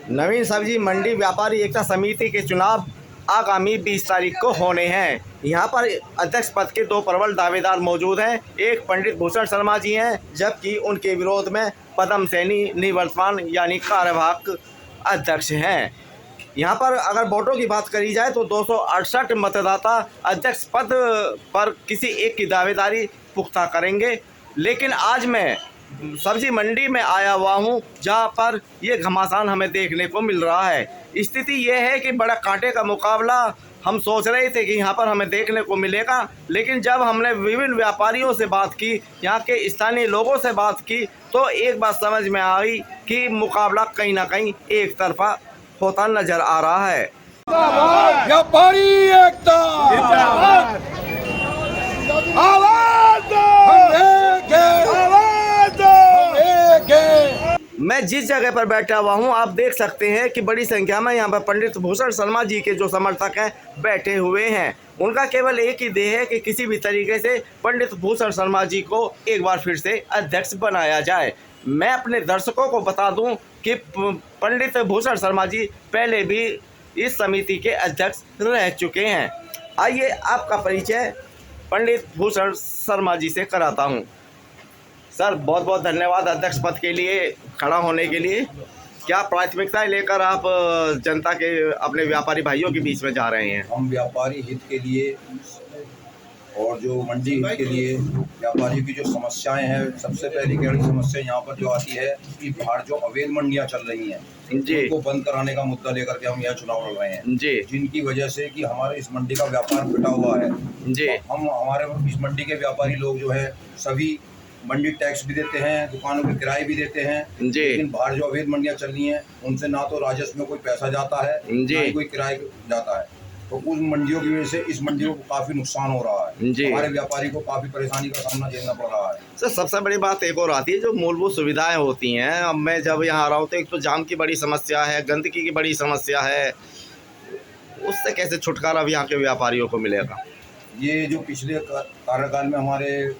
नवीन सब्जी मंडी व्यापारी एकता समिति के चुनाव आगामी 20 तारीख को होने हैं। यहाँ पर अध्यक्ष पद के 2 प्रबल दावेदार मौजूद हैं। एक पंडित भूषण शर्मा जी हैं, जबकि उनके विरोध में पदम सैनी निवर्तमान यानी कार्यवाहक अध्यक्ष हैं। यहाँ पर अगर वोटों की बात करी जाए तो 268 मतदाता अध्यक्ष पद पर किसी एक की दावेदारी पुख्ता करेंगे। लेकिन आज मैं सब्जी मंडी में आया हुआ हूँ, जहाँ पर ये घमासान हमें देखने को मिल रहा है। स्थिति ये है कि बड़ा कांटे का मुकाबला हम सोच रहे थे कि यहाँ पर हमें देखने को मिलेगा, लेकिन जब हमने विभिन्न व्यापारियों से बात की, यहाँ के स्थानीय लोगों से बात की, तो एक बात समझ में आई कि मुकाबला कहीं ना कहीं एक तरफा होता नजर आ रहा है। व्यापारी एकता मैं जिस जगह पर बैठा हुआ हूं, आप देख सकते हैं कि बड़ी संख्या में यहाँ पर पंडित भूषण शर्मा जी के जो समर्थक हैं बैठे हुए हैं। उनका केवल एक ही ध्येय है कि किसी भी तरीके से पंडित भूषण शर्मा जी को एक बार फिर से अध्यक्ष बनाया जाए। मैं अपने दर्शकों को बता दूं कि पंडित भूषण शर्मा जी पहले भी इस समिति के अध्यक्ष रह चुके हैं। आइए आपका परिचय पंडित भूषण शर्मा जी से कराता हूं। सर, बहुत बहुत धन्यवाद अध्यक्ष पद के लिए खड़ा होने के लिए। क्या प्राथमिकताएं लेकर आप जनता के अपने व्यापारी भाइयों के बीच में जा रहे हैं? हम व्यापारी हित के लिए और जो मंडी हित के लिए व्यापारियों की जो समस्याएं हैं, सबसे पहली गहरी समस्या यहाँ पर जो आती है कि बाहर जो अवैध मंडियाँ चल रही हैं उनको बंद कराने का मुद्दा लेकर के हम यह चुनाव लड़ रहे हैं जी, जिनकी वजह से कि हमारे इस मंडी का व्यापार पिटा हुआ है जी। तो हम हमारे इस मंडी के व्यापारी लोग जो है सभी मंडी टैक्स भी देते हैं, दुकानों के किराए भी देते हैं जी। लेकिन बाहर जो अवैध मंडियाँ चल रही हैं उनसे ना तो राजस्व में कोई पैसा जाता है जी, ना ही कोई किराए जाता है। तो उन मंडियों की वजह से इस मंडियों को काफी नुकसान हो रहा है जी। हमारे व्यापारी को काफी परेशानी का सामना झेलना पड़ रहा है। सर, सबसे बड़ी बात एक और आती है, जो मूलभूत सुविधाएं होती हैं। अब मैं जब यहाँ आ रहा हूँ तो एक तो जाम की बड़ी समस्या है, गंदगी की बड़ी समस्या है, उससे कैसे छुटकारा अब यहाँ के व्यापारियों को मिलेगा? ये जो पिछले कार्यकाल में हमारे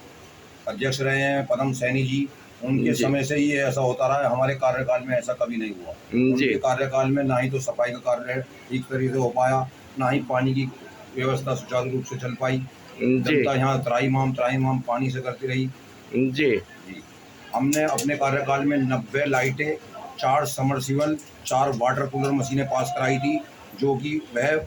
अध्यक्ष रहे हैं पदम सैनी जी, उनके समय से ये ऐसा होता रहा है। हमारे कार्यकाल में ऐसा कभी नहीं हुआ। उनके कार्यकाल में ना ही तो सफाई का कार्य ठीक तरीके से हो पाया, ना ही पानी की व्यवस्था सुचारू रूप से चल पाई। जनता यहाँ त्राहीमाम पानी से करती रही जी। हमने अपने कार्यकाल में 90 लाइटें, 4 समरसीबल, 4 वाटर कूलर मशीनें पास कराई थी, जो कि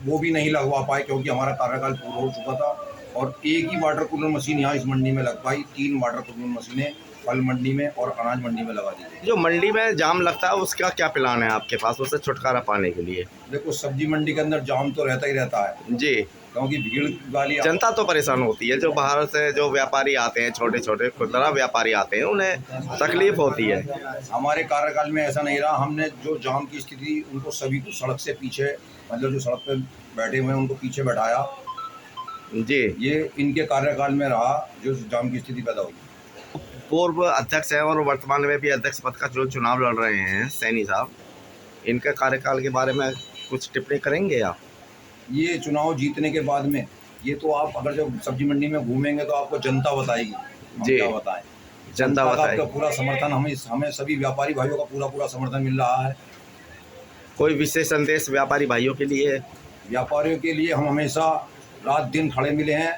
वो भी नहीं लगवा पाए क्योंकि हमारा कार्यकाल पूरा हो चुका था। और एक ही वाटर कूलर मशीन यहाँ इस मंडी में लग पाई। 3 वाटर कूलर मशीनें फल मंडी में और अनाज मंडी में लगा दी। जो मंडी में जाम लगता है उसका क्या प्लान है आपके पास, उससे छुटकारा पाने के लिए? देखो, सब्जी मंडी के अंदर जाम तो रहता ही रहता है जी, क्योंकि भीड़ वाली जनता तो परेशान होती है। जो बाहर से जो व्यापारी आते हैं, छोटे छोटे खुदरा व्यापारी आते हैं, उन्हें तकलीफ होती है। हमारे कार्यकाल में ऐसा नहीं रहा। हमने जो जाम की स्थिति, उनको सभी को सड़क से पीछे, मतलब जो सड़क पर बैठे हुए हैं उनको पीछे बैठाया जी। ये इनके कार्यकाल में रहा जो जाम की स्थिति पैदा हुई। पूर्व अध्यक्ष हैं और वर्तमान में भी अध्यक्ष पद का जो चुनाव लड़ रहे हैं सैनी साहब, इनके कार्यकाल के बारे में कुछ टिप्पणी करेंगे आप? ये चुनाव जीतने के बाद में ये तो आप अगर जब सब्जी मंडी में घूमेंगे तो आपको जनता बताएगी जी। क्या बताएं, जनता बताएगी। आपका पूरा समर्थन हमें सभी व्यापारी भाइयों का पूरा समर्थन मिल रहा है। कोई विशेष संदेश व्यापारी भाइयों के लिए? व्यापारियों के लिए हम हमेशा रात दिन खड़े मिले हैं।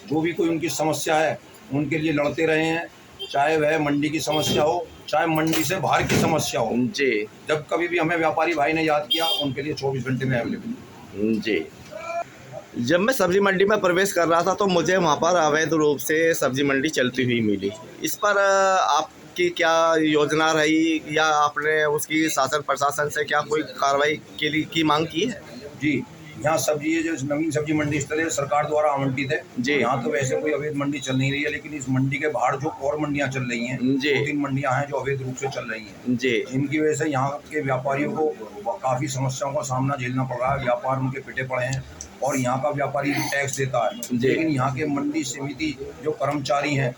जो भी कोई उनकी समस्या है उनके लिए लड़ते रहे हैं, चाहे वह मंडी की समस्या हो, चाहे मंडी से बाहर की समस्या हो जी। जब कभी भी हमें व्यापारी भाई ने याद किया, उनके लिए 24 घंटे में अवेलेबल जी। जब मैं सब्जी मंडी में प्रवेश कर रहा था तो मुझे वहाँ पर अवैध रूप से सब्जी मंडी चलती हुई मिली। इस पर आपकी क्या योजना रही, या आपने उसकी शासन प्रशासन से क्या कोई कार्रवाई के लिए की मांग की है? जी, यहाँ सब्जी, ये जो नवीन सब्जी मंडी इस तरह सरकार द्वारा आवंटित है जी। यहाँ तो वैसे कोई अवैध मंडी चल नहीं रही है, लेकिन इस मंडी के बाहर जो और मंडियाँ चल रही हैं, 2-3 मंडियाँ हैं जो अवैध रूप से चल रही हैं जी, जिनकी वजह से यहाँ के व्यापारियों को काफ़ी समस्याओं का सामना झेलना पड़ रहा है। व्यापार उनके पिटे पड़े हैं और यहाँ का व्यापारी टैक्स देता है, लेकिन यहाँ के मंडी समिति जो कर्मचारी हैं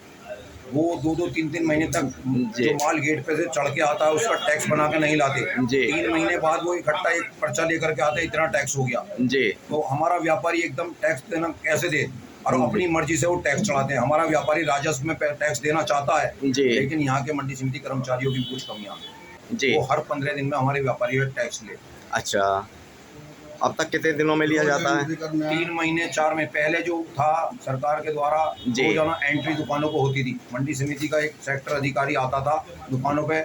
वो 2-3 महीने तक जो माल गेट पे से चढ़ के आता है उसका टैक्स बना के नहीं लाते। 3 महीने बाद वो इकट्ठा एक पर्चा लेकर के आते, इतना टैक्स हो गया जी। तो हमारा व्यापारी एकदम टैक्स देना कैसे दे, और अपनी मर्जी से वो टैक्स चढ़ाते हैं। हमारा व्यापारी राजस्व में टैक्स देना चाहता है, लेकिन यहाँ के मंडी समिति कर्मचारियों की कुछ कमियाँ। जी। वो हर 15 दिन में हमारे व्यापारी टैक्स ले। अच्छा, अब तक कितने दिनों में लिया जाता है? 3 महीने 4 महीने पहले जो था सरकार के द्वारा जी। रोजाना एंट्री दुकानों को होती थी। मंडी समिति का एक सेक्टर अधिकारी आता था, दुकानों पे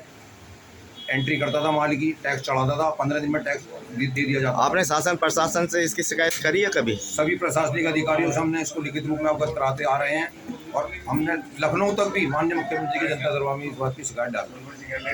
एंट्री करता था, माल की टैक्स चढ़ाता था, 15 दिन में टैक्स दे दिया जाता था। आपने शासन प्रशासन से इसकी शिकायत करी है कभी? सभी प्रशासनिक अधिकारियों से हमने इसको लिखित रूप में अवगत कराते आ रहे हैं और हमने लखनऊ तक भी माननीय मुख्यमंत्री के जनता दरबार में इस बात की शिकायत डाली।